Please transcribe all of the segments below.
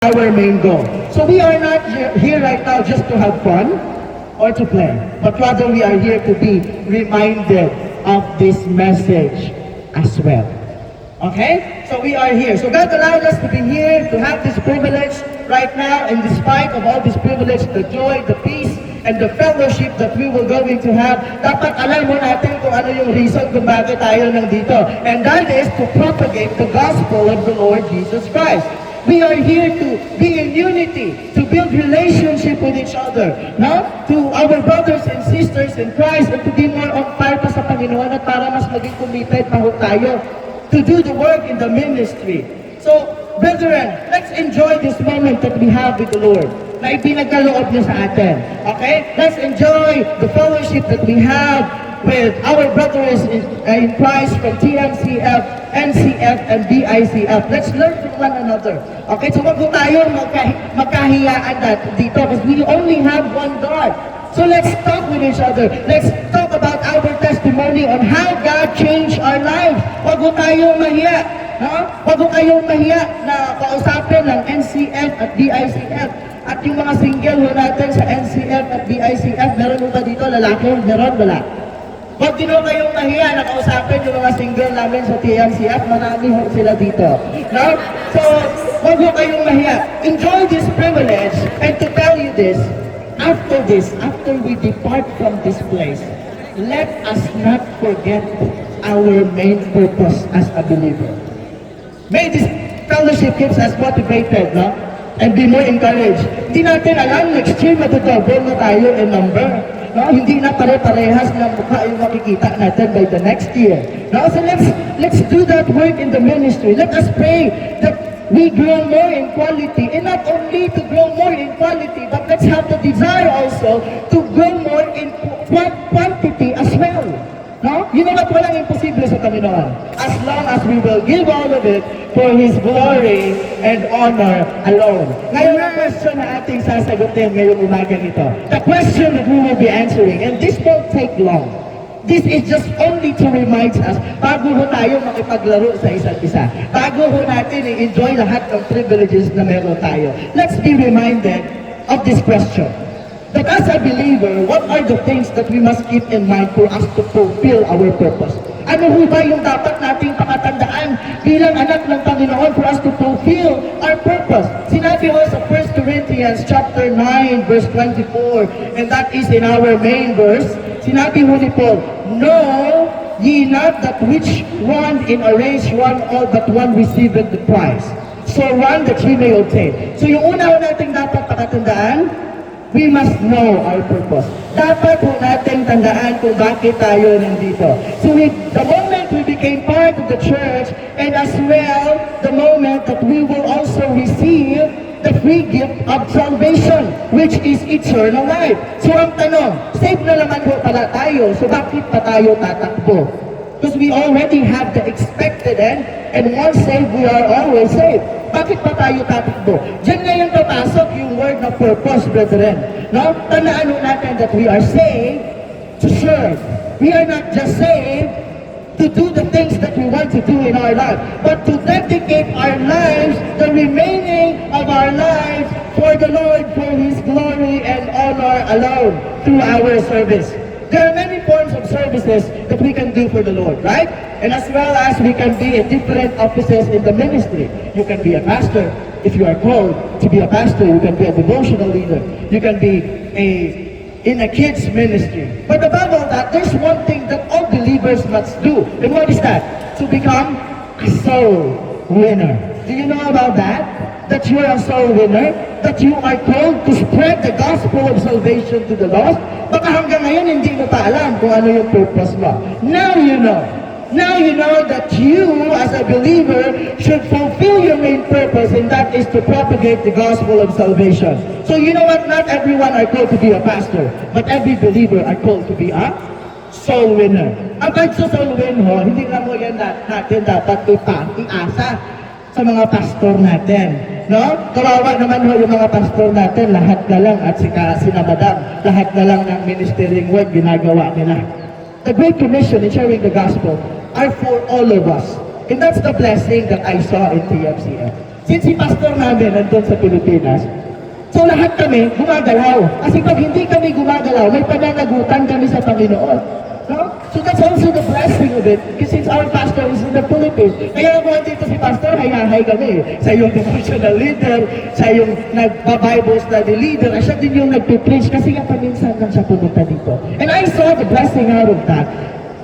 our main goal. So we are not here right now just to have fun or to play, but rather we are here to be reminded of this message as well. Okay? So we are here. So God allowed us to be here, to have this privilege right now, and despite of all this privilege, the joy, the peace, and the fellowship that we will going to have, dapat alam mo natin kung ano yung reason kung bakit tayo nandito. And that is to propagate the gospel of the Lord Jesus Christ. We are here to be in unity, to build relationship with each other, no? To our brothers and sisters in Christ, and to be more on fire pa sa Panginoon at para mas maging committed pa ho tayo to do the work in the ministry. So, brethren, let's enjoy this moment that we have with the Lord na ipinagkaloob niya sa atin. Okay? Let's enjoy the fellowship that we have with our brothers in Christ from TMCF, NCF, and BICF. Let's learn from one another. Okay, so wag po tayo magkahiyaan dito because we only have one God. So let's talk with each other. Let's talk about our testimony on how God changed our lives. Wag po tayong mahiya. No? Wag po kayong mahiya na kausapin ng NCF at BICF. At yung mga single ho natin sa NCF at BICF, meron mo ba dito lalaki? Meron, wala. Huwag din ho kayong mahiya na kausapin yung mga single namin sa TMCF, marami ho sila dito. No? So, huwag ho kayong mahiya. Enjoy this privilege, and to tell you this, after we depart from this place, let us not forget our main purpose as a believer. May this fellowship keeps us motivated, no? And be more encouraged. Hindi natin alam, next year matutouble na tayo in number. No, hindi na pare-parehas ng mukha yung makikita natin by the next year. No, so let's do that work in the ministry. Let us pray that we grow more in quality, and not only to grow more in quality, but let's have the desire also to grow more in quantity as well. No? You know what? Walang imposible sa Panginoon. As long as we will give all of it for His glory and honor alone. Ngayon ang question na ating sasagutin ngayong umaga nito. The question that we will be answering, and this won't take long. This is just only to remind us, bago ho tayo makipaglaro sa isa't isa. Bago ho natin i-enjoy lahat ng privileges na meron tayo. Let's be reminded of this question. That as a believer, what are the things that we must keep in mind for us to fulfill our purpose? Ano ho ba yung dapat nating pakatandaan bilang anak ng Panginoon for us to fulfill our purpose? Sinabi ho sa 1 Corinthians chapter 9 verse 24, and that is in our main verse. Sinabi ho ni Paul, "Know ye not that which one in a race run all but one receiveth the prize? So run that ye may obtain." So yung una ho nating dapat pakatandaan, we must know our purpose. Dapat po natin tandaan kung bakit tayo nandito. So the moment we became part of the church, and as well, the moment that we will also receive the free gift of salvation, which is eternal life. So ang tanong, saved na naman po pala tayo, so bakit pa tayo tatakbo? Because we already have the expected end, and once saved, we are always saved. Bakit pa tayo tatakbo? Diyan ngayon papasok yung word na purpose, brethren. No? Tandaan natin that we are saved to serve. We are not just saved to do the things that we want to do in our life, but to dedicate our lives, the remaining of our lives, for the Lord, for His glory and honor alone, through our service. There are many forms of services that we can do for the Lord, right? And as well as we can be in different offices in the ministry. You can be a pastor. If you are called to be a pastor, you can be a devotional leader. You can be in a kids ministry. But above all that, there's one thing that all believers must do. And what is that? To become a soul winner. Do you know about that? That you are a soul winner? That you are called to spread the gospel of salvation to the lost? Baka hanggang ngayon hindi mo pa alam kung ano yung purpose mo. Now you know. Now you know that you, as a believer, should fulfill your main purpose, and that is to propagate the gospel of salvation. So you know what? Not everyone are called to be a pastor, but every believer are called to be a soul winner. Ang pag-soul win ho, hindi lang mo yan natin dapat iasa sa mga pastor natin. No? Kawawa naman ho yung mga pastor natin, lahat na lang at sina madam, lahat na lang ng ministering work ginagawa nila. The Great Commission in sharing the gospel are for all of us. And that's the blessing that I saw in TMCF. since si pastor namin nandun sa Pilipinas, so lahat kami gumagalaw. Kasi pag hindi kami gumagalaw, may pananagutan kami sa Panginoon. No? So that's also the blessing of it. Because since our pastor is in the Philippines, kaya kung dito si pastor, hayahay kami. Sa yung devotional leader, sa yung nagpa-Bible study leader, siya din yung nagpipreach kasi nga paminsan lang siya pumunta dito. And I saw the blessing out of that.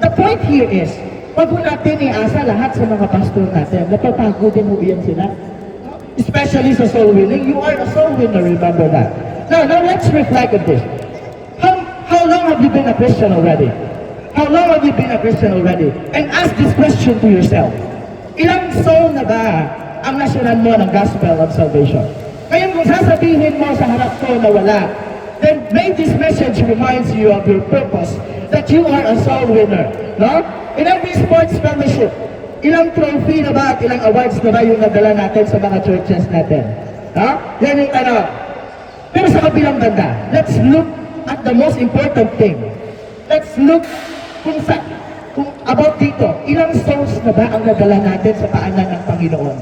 The point here is, wag mo natin iasa lahat sa mga pastor natin. Napapagod din mo iyan sila. Especially sa soul winning. You are a soul winner, remember that. Now let's reflect on this. How long have you been a Christian already? How long have you been a Christian already? And ask this question to yourself. Ilang soul na ba ang nasundan mo ng gospel of salvation? Ngayon kung sasabihin mo sa harap ko na wala, then may this message reminds you of your purpose, that you are a soul winner. No? In every sports fellowship, ilang trophy na ba at ilang awards na ba yung nadala natin sa mga churches natin? Ha? Yan yung tanong. Pero sa kabilang banda, let's look at the most important thing. Let's look kung about dito, ilang souls na ba ang nadala natin sa paanan ng Panginoon?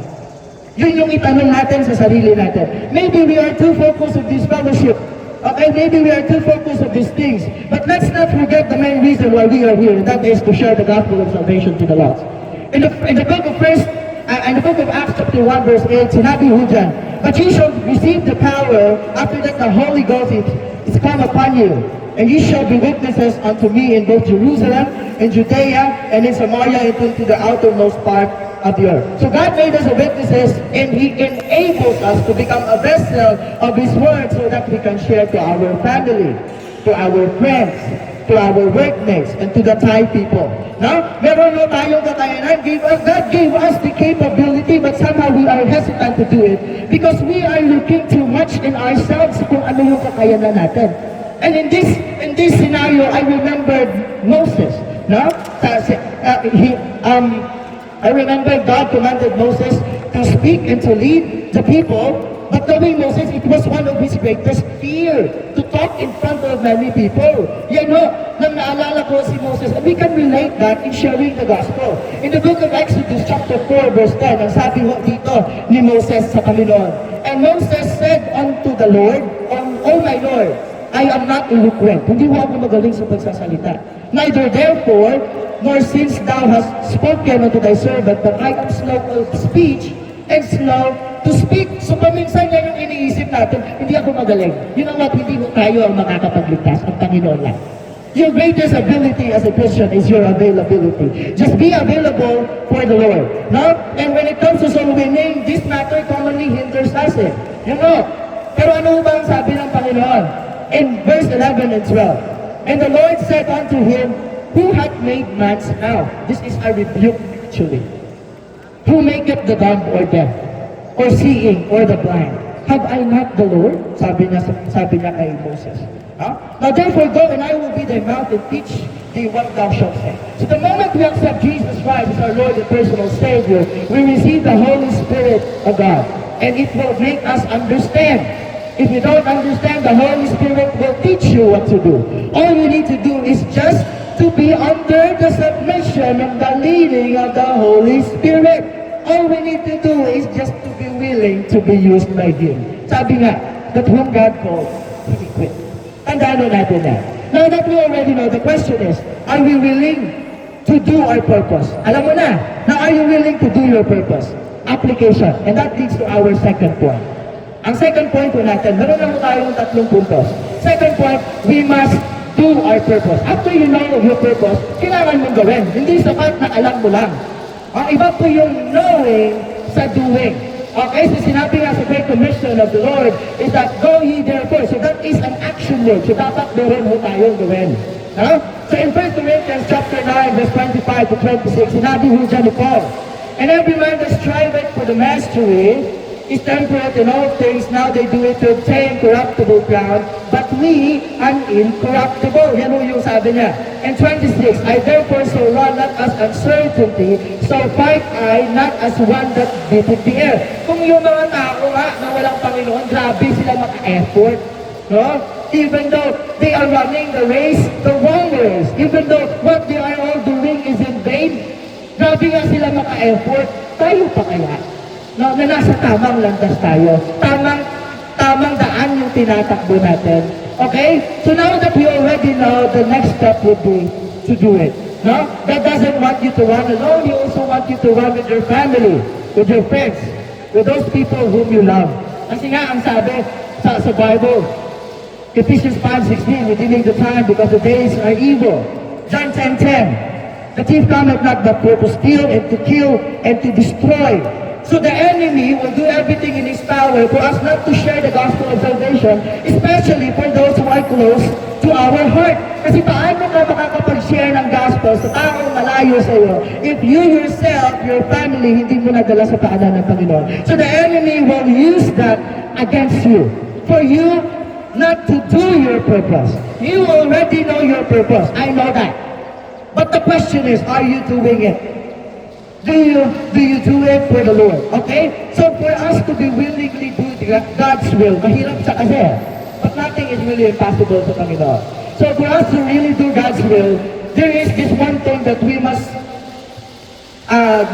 Yun yung itanong natin sa sarili natin. Maybe we are too focused on this fellowship. Okay, maybe we are too focused on these things. But let's not forget the main reason why we are here, and that is to share the gospel of salvation to the lost. In the book of Acts chapter 1 verse 8, sinabi ho dyan, but you shall receive the power after that the Holy Ghost is come upon you. And you shall be witnesses unto me in both Jerusalem, in Judea, and in Samaria, and to the outermost part of the earth. So God made us witnesses, and He enables us to become a vessel of His word so that we can share to our family, to our friends, to our workmates, and to the Thai people. Now, meron na tayong kakayanan. God gave us the capability, but somehow we are hesitant to do it because we are looking too much in ourselves kung ano yung kakayanan natin. And in this scenario, I remembered Moses. No? I remember God commanded Moses to speak and to lead the people. But knowing Moses, it was one of his greatest fear to talk in front of many people. Yan o, nang naalala ko si Moses, and we can relate that in sharing the gospel. In the book of Exodus chapter 4 verse 10, ang sabi ho dito ni Moses sa Panginoon, and Moses said unto the Lord, O my Lord, I am not eloquent. Hindi mo ako magaling sa pagsasalita. Neither therefore, nor since thou hast spoken unto thy servant, but I am slow of speech and slow to speak. So paminsan yan yung iniisip natin, hindi ako magaling. You know what? Hindi mo tayo ang makakapagligtas. Ang Panginoon lang. Your greatest ability as a Christian is your availability. Just be available for the Lord. No? And when it comes to soul winning, this matter commonly hinders us. You know? Pero ano ba ang sabi ng Panginoon? In verse 11 and 12, and the Lord said unto him, who hath made man's mouth? This is a rebuke actually. Who maketh the dumb or deaf, or seeing, or the blind? Have I not the Lord? Sabi niya kay Moses. Now therefore go, and I will be thy mouth, and teach thee what thou shalt say. So the moment we accept Jesus Christ as our Lord and personal Savior, we receive the Holy Spirit of God, and it will make us understand. If you don't understand, the Holy Spirit will teach you what to do. All you need to do is just to be under the submission and the leading of the Holy Spirit. All we need to do is just to be willing to be used by Him. Sabi nga, that whom God called, He equipped. Tandaan natin na. Now that we already know, the question is, are we willing to do our purpose? Alam mo na. Now, are you willing to do your purpose? Application. And that leads to our second point. Ang second point po natin, meron na mo tayong tatlong puntos. Second point, we must do our purpose. After you know your purpose, kailangan mong gawin. Hindi sapat na alam mo lang. Ang iba po yung knowing sa doing. Okay, so sinabi nga sa Great Commission of the Lord is that go ye therefore. So that is an action word. So dapat meron mo tayong gawin. No? So in 1 Corinthians chapter 9, verse 25 to 26, sinabi ho dyan ni Paul, and every man that striveth for the mastery is temperate in all things. Now they do it to obtain corruptible crown, but we an incorruptible. Yan yung sabi niya. And 26, I therefore so run not as uncertainty, so fight I not as one that beateth the air. Kung yung mga tao nga na walang Panginoon, grabe sila maka-effort. No? Even though they are running the race, the wrong race. Even though what they are all doing is in vain. Grabe nga sila maka-effort. Tayo pa kaya? No, na nasa tamang landas tayo. Tamang daan yung tinatakbo natin. Okay? So now that we already know, the next step would be to do it. No? God doesn't want you to run alone. He also wants you to run with your family, with your friends, with those people whom you love. Kasi nga, ang sabi sa Bible, Ephesians 5:16, redeeming the time because the days are evil. John 10:10, the thief cometh not but for to steal and to kill and to destroy. So the enemy will do everything in his power for us not to share the gospel of salvation, especially for those who are close to our heart. Kasi paano ka makakapag-share ng gospel sa taong malayo sa iyo if you yourself, your family, hindi mo nadala sa paanan ng Panginoon? So the enemy will use that against you for you not to do your purpose. You already know your purpose. I know that. But the question is, are you doing it? Do you do it for the Lord? Okay? So for us to be willingly do God's will, mahirap sa kasi. But nothing is really impossible sa Panginoon. So for us to really do God's will, there is this one thing that we must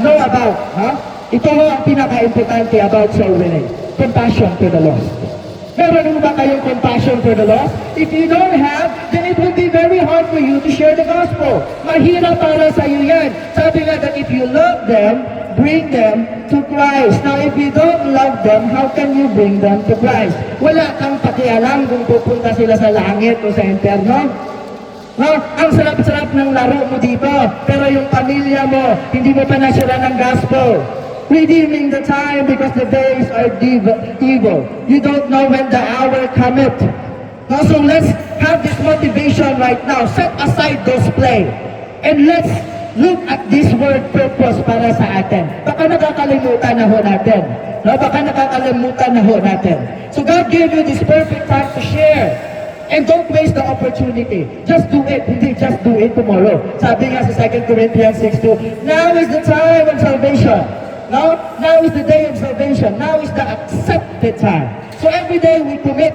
know about. Huh? Ito ang pinaka-importante about soul winning. Compassion for the lost. Meron mo ba kayong compassion for the lost? If you don't have, then it will be very hard for you to share the gospel. Mahirap para sa iyo yan. Sabi nga that if you love them, bring them to Christ. Now, if you don't love them, how can you bring them to Christ? Wala kang pakialam kung pupunta sila sa langit o sa interno. No? Ang sarap-sarap ng laro mo dito, pero yung pamilya mo, hindi mo pa nasira ng gospel. Redeeming the time because the days are evil. You don't know when the hour cometh. No, so let's have this motivation right now. Set aside those play. And let's look at this word purpose para sa atin. Baka nakakalimutan na ho natin. No, baka nakakalimutan na ho natin. So God gave you this perfect time to share. And don't waste the opportunity. Just do it. Hindi just do it tomorrow. Sabi nga sa 2 Corinthians 6:2, now is the time of salvation. Now is the day of salvation. Now is the accepted time. So every day we commit.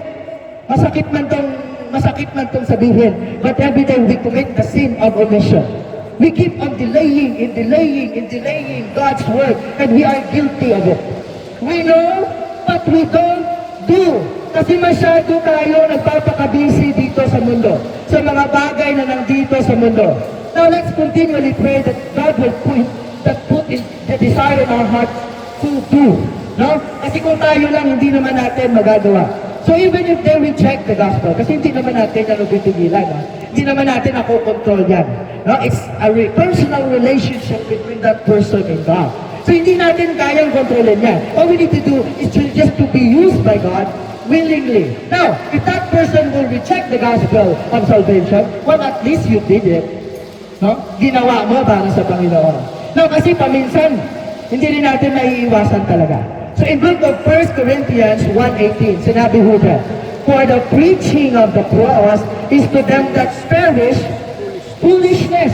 Masakit man tong sabihin. But every day we commit the sin of omission. We keep on delaying God's word. And we are guilty of it. We know, but we don't do. Kasi masyado tayo nagpapakabisi dito sa mundo. Sa mga bagay na nandito sa mundo. Now let's continually pray that God will put in the desire in our hearts to do. No? Kasi kung tayo lang, hindi naman natin magagawa. So even if they reject the gospel, kasi hindi naman natin yan nagtitigilan, no? Hindi naman natin control yan. No? It's a personal relationship between that person and God. So hindi natin kayang kontrolin yan. All we need to do is just to be used by God willingly. Now, if that person will reject the gospel of salvation, well, at least you did it. No? Ginawa mo para sa Panginoon. No, kasi paminsan, hindi rin natin maiiwasan talaga. So in book of 1 Corinthians 1:18, sinabi ho dyan, for the preaching of the cross is to them that perish foolishness.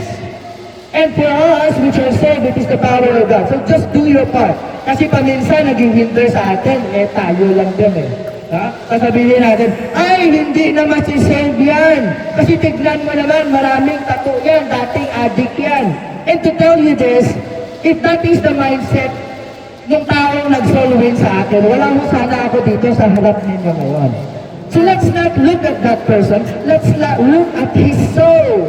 And for us, which are saved, it is the power of God. So just do your part. Kasi paminsan, naging hinder sa atin, tayo lang din Ha? Sasabihin natin, ay, hindi naman si save yan. Kasi tignan mo naman, maraming tattoo yan, dating addict yan. And to tell you this, if that is the mindset ng taong nag-soul win sa akin, wala mo sana ako dito sa harap ninyo ngayon. So let's not look at that person, let's look at his soul.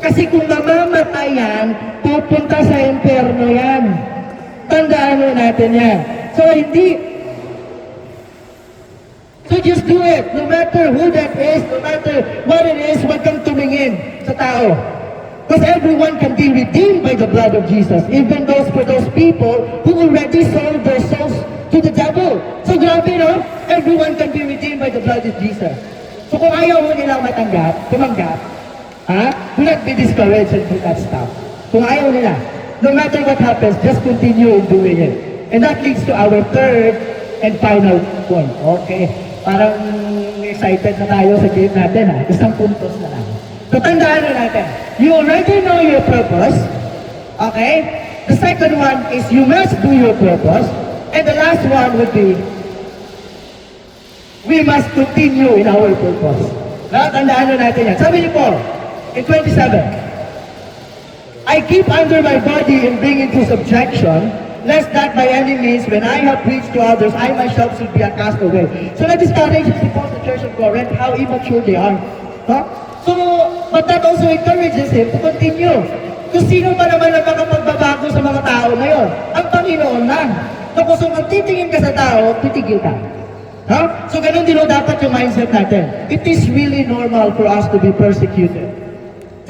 Kasi kung mamamatay yan, pupunta sa impyerno yan. Tandaan mo natin yan. So just do it. No matter who that is, no matter what it is, huwag kang tumingin sa tao. Because everyone can be redeemed by the blood of Jesus. Even for those people who already sold their souls to the devil. So grabe, no? Everyone can be redeemed by the blood of Jesus. So kung ayaw mo nilang tumanggap, do not be discouraged and do not stop. Kung ayaw nila, no matter what happens, just continue in doing it. And that leads to our third and final point. Okay? Parang excited na tayo sa game natin, Isang puntos na lang. So tandaan na natin, you already know your purpose, okay? The second one is you must do your purpose. And the last one would be, we must continue in our purpose. Tandaan na natin yan. Sabi ni Paul, in 27, I keep under my body and bring into subjection lest that by any means, when I have preached to others, I myself should be a castaway. So na-discourages the Church of Corinth how immature they are. Huh? So, but that also encourages him to continue. Kung sino ba naman ang makapagbabago sa mga tao ngayon? Ang Panginoon lang. So kung magtitingin ka sa tao, titigil ka. Huh? So ganun din dapat yung mindset natin. It is really normal for us to be persecuted,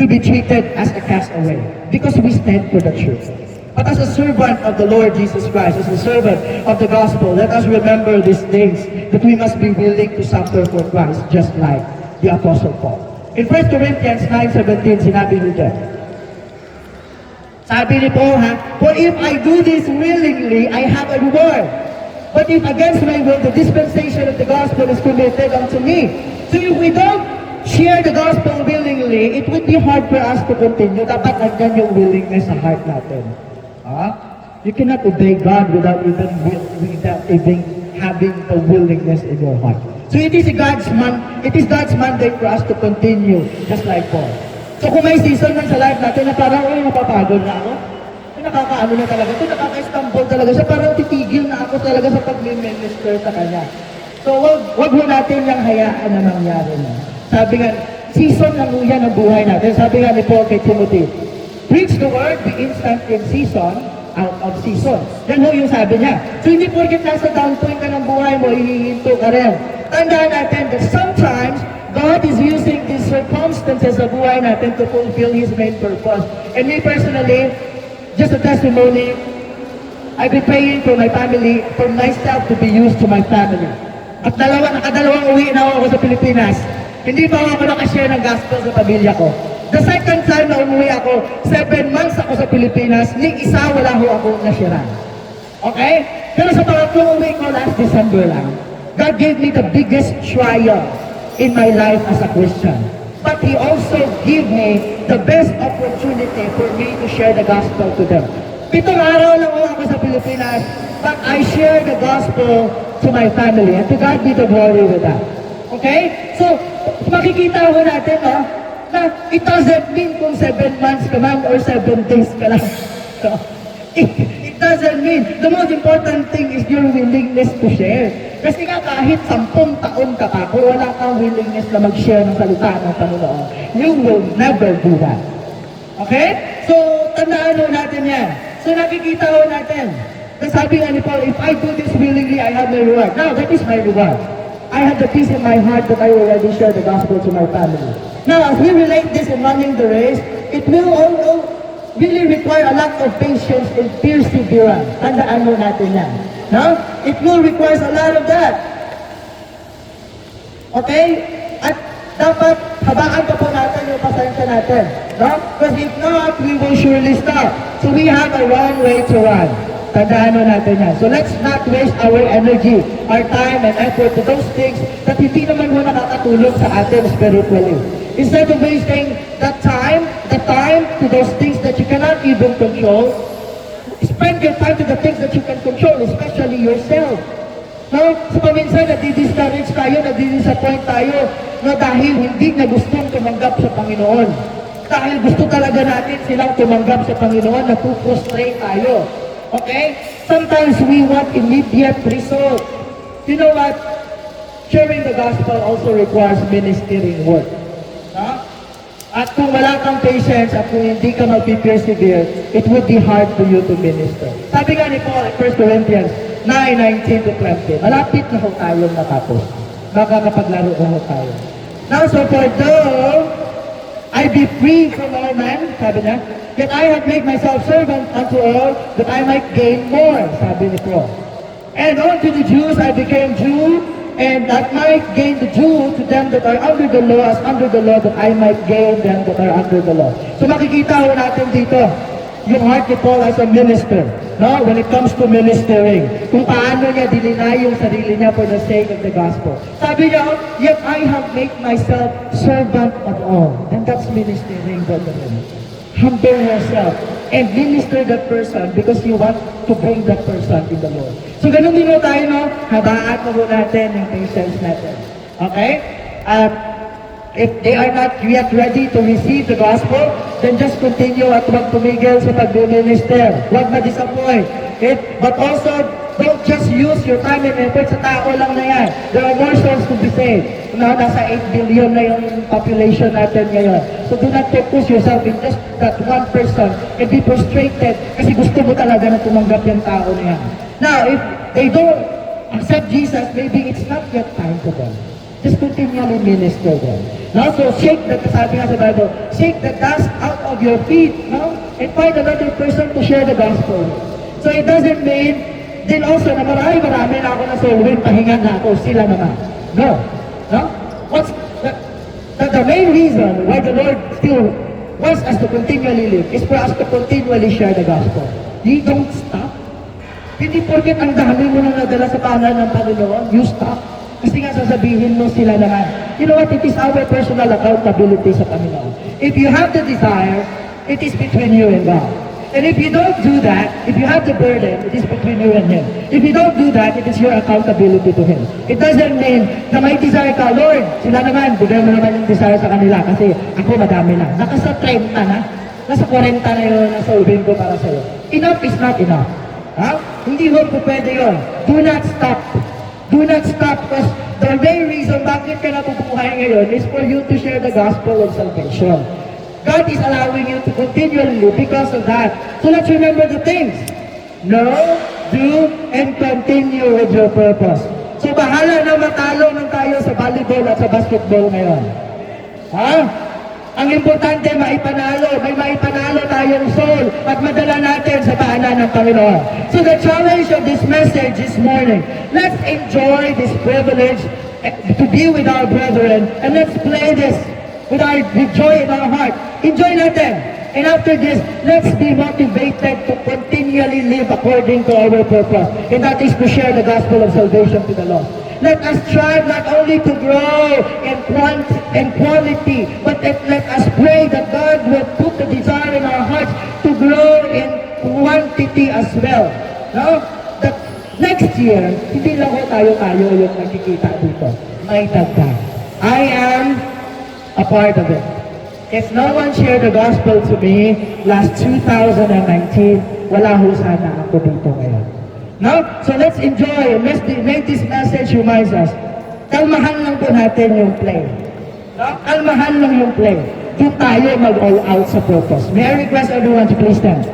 to be treated as a castaway, because we stand for the truth. But as a servant of the Lord Jesus Christ, as a servant of the gospel, let us remember these things, that we must be willing to suffer for Christ, just like the Apostle Paul. In 1 Corinthians 9:17, sinabi niya, sabi ni Paul, for if I do this willingly, I have a reward. But if against my will, the dispensation of the gospel is committed unto me. So if we don't share the gospel willingly, it would be hard for us to continue. Dapat nandyan yung willingness sa heart natin. You cannot obey God without even having the willingness in your heart. So it is God's mandate for us to continue, just like Paul. So kung may season man sa life natin na parang, napapagod na ako, nakakaano na talaga ito, nakaka-stumble talaga siya, parang titigil na ako talaga sa pag-minister sa Kanya. So wag mo natin yung hayaan na nangyari na. Sabi nga, season na yan ang buhay natin. Sabi nga ni Paul kay Timothy, preach the word, be instant in season, out of season. Yan ho yung sabi niya. So hindi porket nasa down point ka ng buhay mo, hihinto ka rin. Tandaan natin that sometimes, God is using these circumstances sa buhay natin to fulfill His main purpose. And me personally, just a testimony, I've been praying for my family, for myself to be used to my family. At nakadalawang uwi na ako sa Pilipinas. Hindi pa ako nakashare ng gospel sa pamilya ko. The second time na umuwi ako, 7 months ako sa Pilipinas, ni isa wala ho ako na-share. Okay? Pero sa pangatlong uwi ko last December lang, God gave me the biggest trial in my life as a Christian. But He also gave me the best opportunity for me to share the gospel to them. 7 araw lang ako sa Pilipinas, but I share the gospel to my family. And to God be the glory with that. Okay? So, makikita ho natin, na it doesn't mean kung 7 months ka man or 7 days ka lang. So, it doesn't mean. The most important thing is your willingness to share. Kasi nga kahit 10 taon ka pa, kung wala kang willingness na mag-share ng salita ng Panginoon, you will never do that. Okay? So, tandaan ho natin yan. So, nakikita ho natin. Sabi nga ni Paul, if I do this willingly, I have my reward. Now, that is my reward. I have the peace in my heart that I already share the gospel to my family. Now, as we relate this in running the race, it will also really require a lot of patience and perseverance. Tandaan mo natin yan. No? It will require a lot of that. Okay? At dapat habaan pa po natin yung pasensya natin. No? Because if not, we will surely stop. So we have a long way to run. Tandaan mo natin yan. So let's not waste our energy, our time and effort to those things that hindi naman mo nakakatulong sa atin spiritually. Instead of wasting the time to those things that you cannot even control, spend your time to the things that you can control, especially yourself. No? So paminsan, nadi-discourage tayo, nadi-disappoint tayo, no, dahil hindi na gustong tumanggap sa Panginoon. Dahil gusto talaga natin silang tumanggap sa Panginoon, napuprostrate tayo. Okay? Sometimes we want immediate result. You know what? Sharing the gospel also requires ministering work. No? At kung wala kang patience at kung hindi ka mag-persevere, it would be hard for you to minister. Sabi nga ni Paul in 1 Corinthians 9:19-20, malapit na ho tayong matapos. Makakapaglaro ho tayo. Now, so for though I be free from all men, sabi niya, yet I have made myself servant unto all, that I might gain more, sabi ni Paul. And unto the Jews I became Jew, and that might gain the Jew to them that are under the law, as under the law, that I might gain them that are under the law. So makikita ho natin dito, yung heart ni Paul as a minister, no? When it comes to ministering, kung paano niya dininay yung sarili niya for the sake of the gospel. Sabi niya, yet I have made myself servant of all. And that's ministering, brethren. Humble yourself and minister that person because you want to bring that person in the Lord. So ganun din tayo, no? Habaan mo natin yung patience natin. Okay? If they are not yet ready to receive the gospel, then just continue at huwag tumigil sa pag-minister. Huwag ma-disappoint. But also, don't just use your time and effort sa tao lang na yan. There are more souls to be saved. Nasa 8 billion na yung population natin ngayon. So do not focus yourself in just that one person and be frustrated kasi gusto mo talaga na tumanggap yung tao na yan. Now, if they don't accept Jesus, maybe it's not yet time for them. Just continually minister them. Now, so shake the, sabi nga sa Bible, shake the dust out of your feet, no? And find another person to share the gospel. So it doesn't mean, then also na marami na ako na solving, pahinga na ako, sila naman. No. No? What's the main reason why the Lord still wants us to continually live is for us to continually share the gospel. You don't stop. Hindi porket ang dami mo nang nadala sa paanan ng Panginoon, you stop. Kasi nga sasabihin mo sila naman. You know what? It is our personal accountability sa Panginoon. If you have the desire, it is between you and God. And if you don't do that, if you have the burden, it is between you and Him. If you don't do that, it is your accountability to Him. It doesn't mean na may desire ka, Lord, sila naman, bigay mo naman yung desire sa kanila kasi ako madami na. Nasa 30 na, nasa 40 na yun na solving ko para sa'yo. Enough is not enough. Ha? Hindi mo po pwede yun. Do not stop. Do not stop because the main reason bakit ka napupuhay ngayon is for you to share the gospel of salvation. God is allowing you to continually live because of that. So let's remember the things. Know, do, and continue with your purpose. So bahala na matalo ng tayo sa volleyball at sa basketball ngayon. Ha? Ang importante, maipanalo. May maipanalo tayong soul at madala natin sa paanan ng Panginoon. So the challenge of this message this morning, let's enjoy this privilege to be with our brethren and let's play this with joy in our heart. Enjoy natin. And after this, let's be motivated to continually live according to our purpose. And that is to share the gospel of salvation to the lost. Let us strive not only to grow in quality, but let us pray that God will put the desire in our hearts to grow in quantity as well. No? That next year, hindi lang tayo yung nakikita dito. May dagdag. I am a part of it. If no one shared the gospel to me last 2019, wala ho sana ako dito ngayon. No? So let's enjoy and let's make this message reminds us. Kalmahan lang po natin yung play. No? Kalmahan lang yung play. Doon tayo mag-all out sa purpose. May I request everyone to please stand.